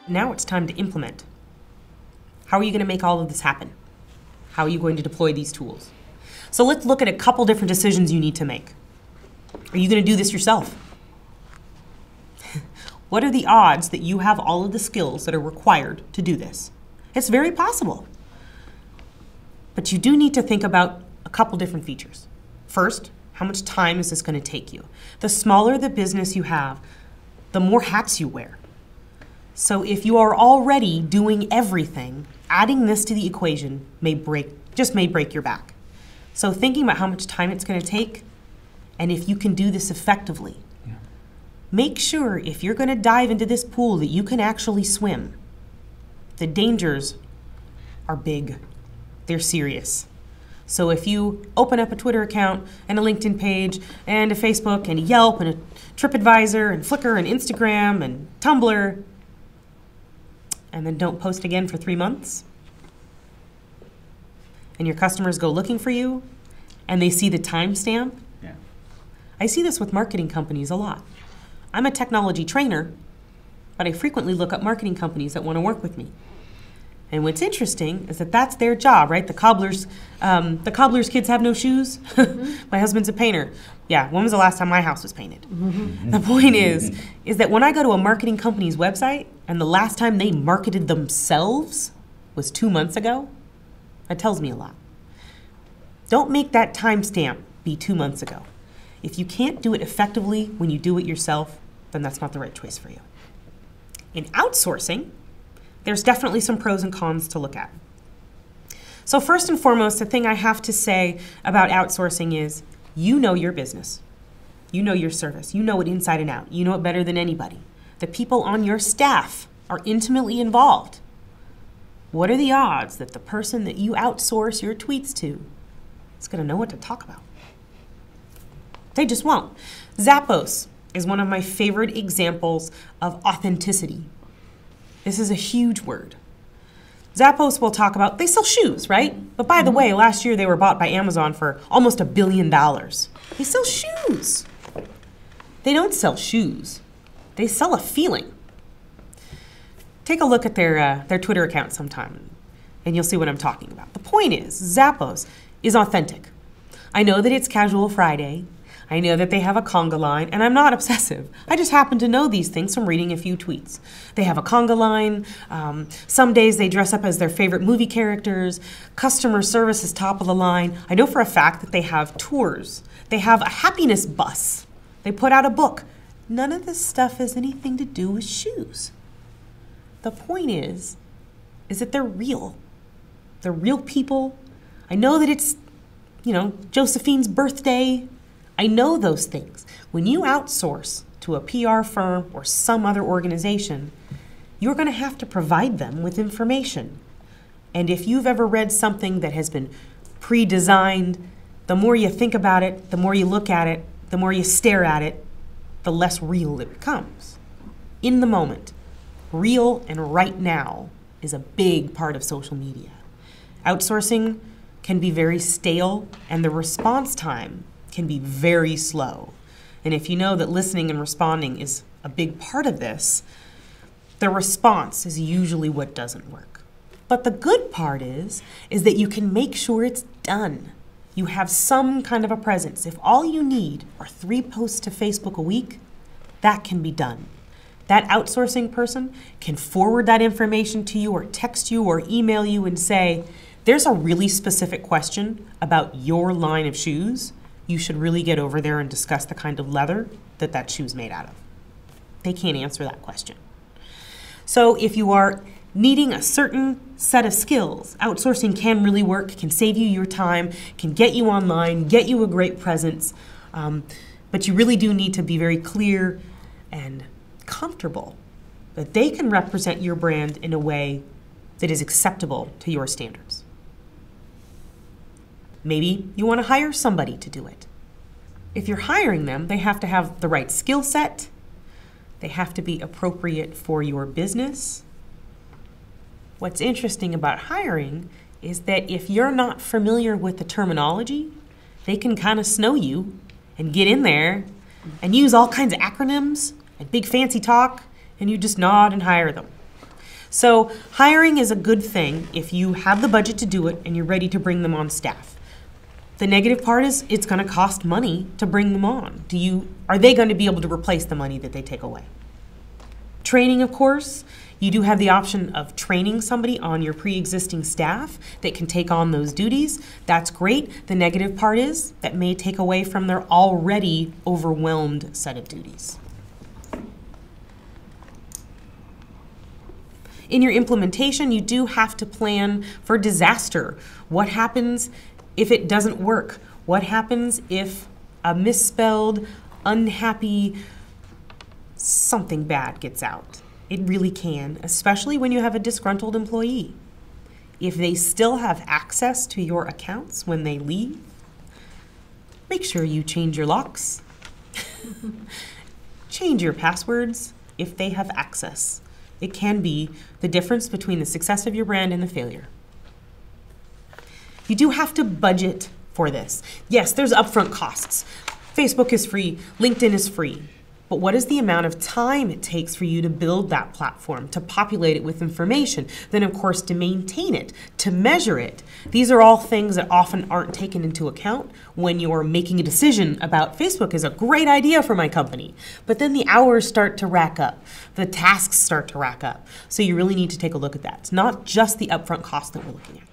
Now it's time to implement. How are you going to make all of this happen? How are you going to deploy these tools? So let's look at a couple different decisions you need to make. Are you going to do this yourself? What are the odds that you have all of the skills that are required to do this? It's very possible. But you do need to think about a couple different features. First, how much time is this going to take you? The smaller the business you have, the more hats you wear. So if you are already doing everything, adding this to the equation may break your back. So thinking about how much time it's going to take, and if you can do this effectively. Yeah. Make sure if you're going to dive into this pool that you can actually swim. The dangers are big. They're serious. So if you open up a Twitter account and a LinkedIn page and a Facebook and a Yelp and a TripAdvisor and Flickr and Instagram and Tumblr, and then don't post again for 3 months, and your customers go looking for you and they see the timestamp. Yeah. I see this with marketing companies a lot. I'm a technology trainer, but I frequently look up marketing companies that want to work with me. And what's interesting is that that's their job, right? The cobbler's kids have no shoes. Mm-hmm. My husband's a painter. Yeah, when was the last time my house was painted? Mm-hmm. The point is that when I go to a marketing company's website and the last time they marketed themselves was 2 months ago, that tells me a lot. Don't make that timestamp be 2 months ago. If you can't do it effectively when you do it yourself, then that's not the right choice for you. In outsourcing, there's definitely some pros and cons to look at. So first and foremost, the thing I have to say about outsourcing is you know your business. You know your service. You know it inside and out. You know it better than anybody. The people on your staff are intimately involved. What are the odds that the person that you outsource your tweets to is going to know what to talk about? They just won't. Zappos is one of my favorite examples of authenticity. This is a huge word. Zappos will talk about, they sell shoes, right? But by the way, last year they were bought by Amazon for almost $1 billion. They sell shoes. They don't sell shoes. They sell a feeling. Take a look at their Twitter account sometime, and you'll see what I'm talking about. The point is, Zappos is authentic. I know that it's Casual Friday. I know that they have a conga line, and I'm not obsessive. I just happen to know these things from reading a few tweets. They have a conga line. Some days they dress up as their favorite movie characters. Customer service is top of the line. I know for a fact that they have tours. They have a happiness bus. They put out a book. None of this stuff has anything to do with shoes. The point is that they're real. They're real people. I know that it's, Josephine's birthday. I know those things. When you outsource to a PR firm or some other organization, you're going to have to provide them with information. And if you've ever read something that has been pre-designed, the more you think about it, the more you look at it, the more you stare at it, the less real it becomes. In the moment, real and right now is a big part of social media. Outsourcing can be very stale, and the response time can be very slow. And if you know that listening and responding is a big part of this, the response is usually what doesn't work. But the good part is that you can make sure it's done. You have some kind of a presence. If all you need are 3 posts to Facebook a week, that can be done. That outsourcing person can forward that information to you or text you or email you and say, there's a really specific question about your line of shoes. You should really get over there and discuss the kind of leather that shoe's made out of. They can't answer that question. So if you are needing a certain set of skills, outsourcing can really work, can save you your time, can get you online, get you a great presence, but you really do need to be very clear and comfortable that they can represent your brand in a way that is acceptable to your standards. Maybe you want to hire somebody to do it. If you're hiring them, they have to have the right skill set. They have to be appropriate for your business. What's interesting about hiring is that if you're not familiar with the terminology, they can kind of snow you and get in there and use all kinds of acronyms and big fancy talk, and you just nod and hire them. So hiring is a good thing if you have the budget to do it and you're ready to bring them on staff. The negative part is it's going to cost money to bring them on. Are they going to be able to replace the money that they take away? Training, of course, you do have the option of training somebody on your pre-existing staff that can take on those duties. That's great. The negative part is that may take away from their already overwhelmed set of duties. In your implementation, you do have to plan for disaster. What happens if it doesn't work? What happens if a misspelled, unhappy, something bad gets out? It really can, especially when you have a disgruntled employee. If they still have access to your accounts when they leave, make sure you change your locks. Change your passwords if they have access. It can be the difference between the success of your brand and the failure. You do have to budget for this. Yes, there's upfront costs. Facebook is free, LinkedIn is free. But what is the amount of time it takes for you to build that platform, to populate it with information, then of course to maintain it, to measure it? These are all things that often aren't taken into account when you're making a decision about Facebook is a great idea for my company. But then the hours start to rack up, the tasks start to rack up. So you really need to take a look at that. It's not just the upfront cost that we're looking at.